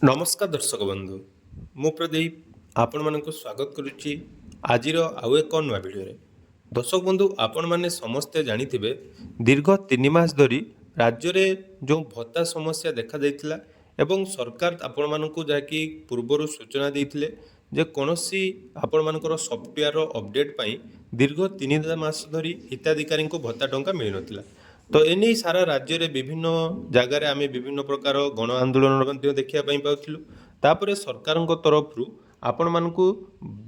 नमस्कार दर्शक बंधु मु प्रदीप आपण मानक स्वागत करुच्ची आज आउ एक नुआ भिडियो दर्शक बंधु आपण मैंने समस्ते जानिथिबे दीर्घ 3 मास धरी राज्य में जो भत्ता समस्या देखा जाइथिला एवं सरकार आपण मानक जाकि पूर्वर सूचना देइथिले जे कोनोसी आपण मानकर सॉफ्टवेयर अपडेट पई दीर्घ 3 मास धरी हिताधिकारी को भत्ता टंका मिल नथिला। तो एने सारा राज्य रे विभिन्न जगार आम विभिन्न प्रकार गण आंदोलन देखा पाऊँ। तापर सरकार तरफ आपण मानक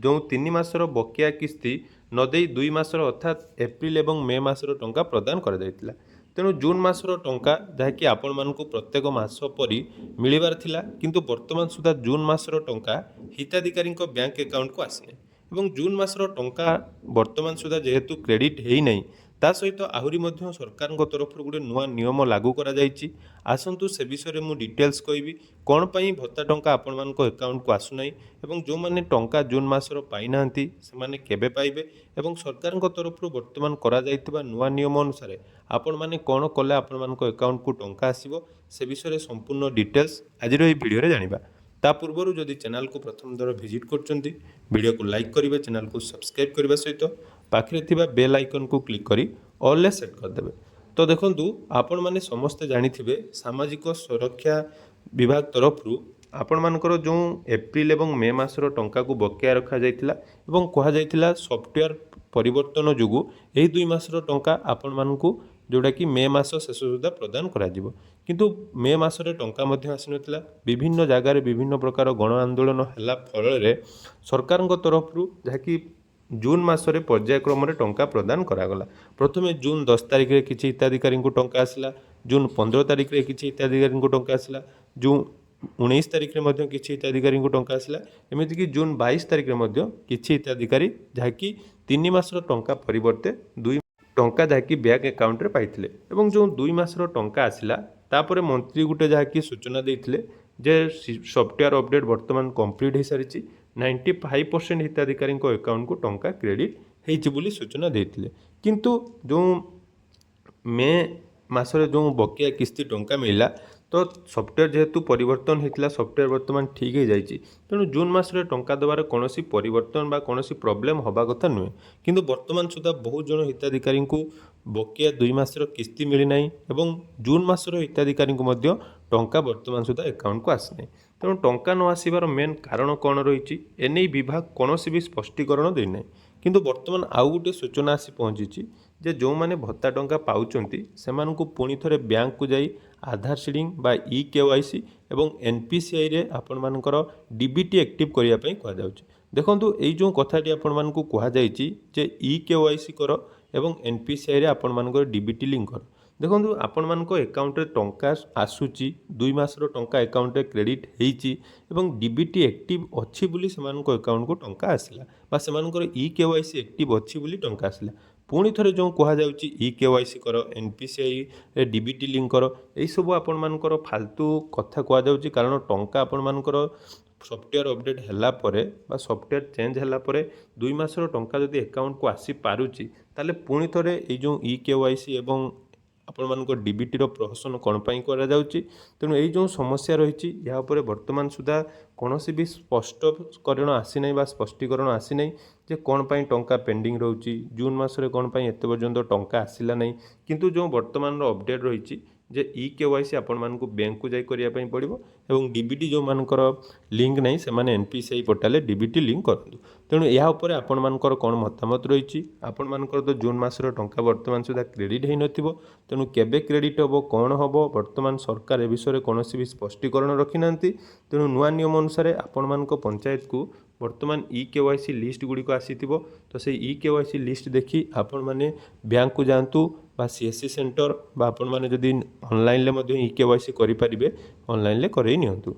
जो 3 मासर बकिया किस्ती नदे 2 मासर अर्थात एप्रिल एवं मे मासर टंका प्रदान कर जाइतिला। तेणु जून मासर टंका जहाँकि आपण मानक प्रत्येक मास परी मिलबार थिला, किंतु वर्तमान सुधा जून मासर टंका हिताधिकारी बैंक अकाउंट को आसी एवं जून मासर टंका वर्तमान सुधा जेहेतु क्रेडिट है नहीं ता सहित आहरी मध्य सरकार तरफ गोटे नुआ नियम लागू करा जाइछि। आसंतु से विषय में डिटेल्स कहबी कौन पाई भत्ता टंका आपण मानक अकाउंट को आसुना एवं जो माने टंका जून मासर पाई नांती से माने केबे पाइबे एवं सरकार तरफ वर्तमान करा जाइतिबा नुआ नियम अनुसार आपण माने कौन कले आपण मानक अकाउंट को टंका आसीबो से विषय संपूर्ण डिटेल्स आज ये वीडियो रे जानिबा। ता पूर्व जदि चैनल को प्रथम दर विजिट करछंती वीडियो को लाइक करिवे, चैनल को सब्सक्राइब करबा सहित पाखरे थिबा बेल आइकन को क्लिक करी ऑल ले सेट कर देबे। तो देखंतु आपण माने समस्त जानिथिबे सामाजिक सुरक्षा विभाग तरफ आपण मानकर जो एप्रिल एवं मे मासर टंका को बकिया रखा जाइतिला एवं कहा जाइतिला सॉफ्टवेयर परिवर्तन जोगु एही 2 मासर टंका आपण मानकू जोड़ा कि मे मास शेष सुधा प्रदान करा जिवो, किंतु मे मासरे टंका मध्य आसी नथिला। विभिन्न जगार विभिन्न प्रकार गण आंदोलन हैला फल रे सरकार तरफ जहाँकि जून मासरे पर्यायक्रम टंका प्रदान करागला। प्रथमे जून 10 तारिख रे किछि हिताधिकारी को टंका आसला, जून 15 तारिख रे किछि हिताधिकारी को टंका आसला, जून 19 तारिख रे मध्य किछि हिताधिकारी को टंका आसला, एमिति कि जून 22 तारिख रे मध्य किछि हिताधिकारी जहाँकि 3 मासर टंका परिवर्ते 2 टंका जहाँकि बैंक अकाउंट रे पाइथिले एवं जो 2 मासर टंका आसिला तापर मंत्री गुटे जहाँकि सूचना देइथिले जे सॉफ्टवेयर अपडेट वर्तमान कंप्लीट हो सारी 95% हिताधिकारी अकाउंट को टंका क्रेडिट होइछि बोली सूचना देइथिले। किंतु जो मे मासरे जो बकिया किस्ती टंका मिला तो सॉफ्टवेयर जेहेतु परिवर्तन होता सॉफ्टवेयर वर्तमान ठीक हो जाइए, तेणु जून मासरे टंका देवार कौन परिवर्तन बा कौन प्रॉब्लम हवा कथा नुहे। किंतु वर्तमान सुधा बहुत जन हिताधिकारी को बकिया 2 मासर किस्ती मिलना एवं जून मासर हिताधिकारी टंका वर्तमान सुधा अकाउंट को आसना, तेणु टंका न आसबार मेन कारण कौन रही एने विभाग कौन भी स्पष्टीकरण देना। किंतु वर्तमान आउ गोटे सूचना आसी पहुँची जे जो माने भत्ता टंका पाउचंती सेमानकु पुणी थरे बैंक को जाई आधार सीडिंग बा EKYC एवं NPCI रे आपण मानकर DBT एक्टिव करिया पई कहा जाउची। देखंतु एई जो कथाटी आपण मानकु कहा जाईची जे EKYC करो एवं NPCI रे आपण मानकर DBT लिंक करो। देखंतु आपण मानक अकाउंट रे टंका आसुची 2 मासर टंका अकाउंट रे क्रेडिट हेइची एवं DBT एक्टिव अछि बोली सेमानक अकाउंट को टंका आसिला बा सेमानकर EKYC एक्टिव अछि बोली टंका आसिला। पुणी थे जो कह EKYC कर NPCI DBT लिंक कर यही सब आपण मानकर फालतू कथा कह जाउची, कारण टंका आपण मानकर सॉफ्टवेयर अपडेट हैला परे बा सॉफ्टवेयर चेंज हैला परे 2 मासर टंका जदि अकाउंट को आसी पारुची ताले पुणी थे ये जो EKYC एवं आपण मानक DBT रो प्रहसन कौन पाई करा जाउची। तेणु यही जो समस्या रही या उपरे वर्तमान सुधा कौन भी स्पष्टीकरण आसी ना स्पष्टीकरण आसी ना जे कौन पाई टंका पेंडिंग रोची जून मासरे कौन पाई एते पर्यंत टंका आसिला नहीं। किंतु जो वर्तमान अपडेट रही जे EKYC आपण मानक बैंक को जाई करिया पई पड़िबो एवं DBT जो मानकर लिंक नहीं से माने NPCI पोर्टल DBT लिंक करंतु। तेणु या उपरे आपण मानकर कोन मतामत रही आपण मानकर तो जून मासर टंका वर्तमान सुधा क्रेडिट हेइ नथिबो, तेणु केबे क्रेडिट हबो कौन हबो वर्तमान सरकार ए विषय कौन भी स्पष्टीकरण रखी नांती। तेणु नुआ नियम अनुसार आपण मानक पंचायत को वर्तमान EKYC लिस्ट गुड़िक आसीथिबो, तो से EKYC लिस्ट देखी आपण माने बैंक को जांतु बा CSC सेंटर बा आपण माने जदि ऑनलाइन ले मध्ये EKYC करि परिबे ऑनलाइन ले करई नियंतु।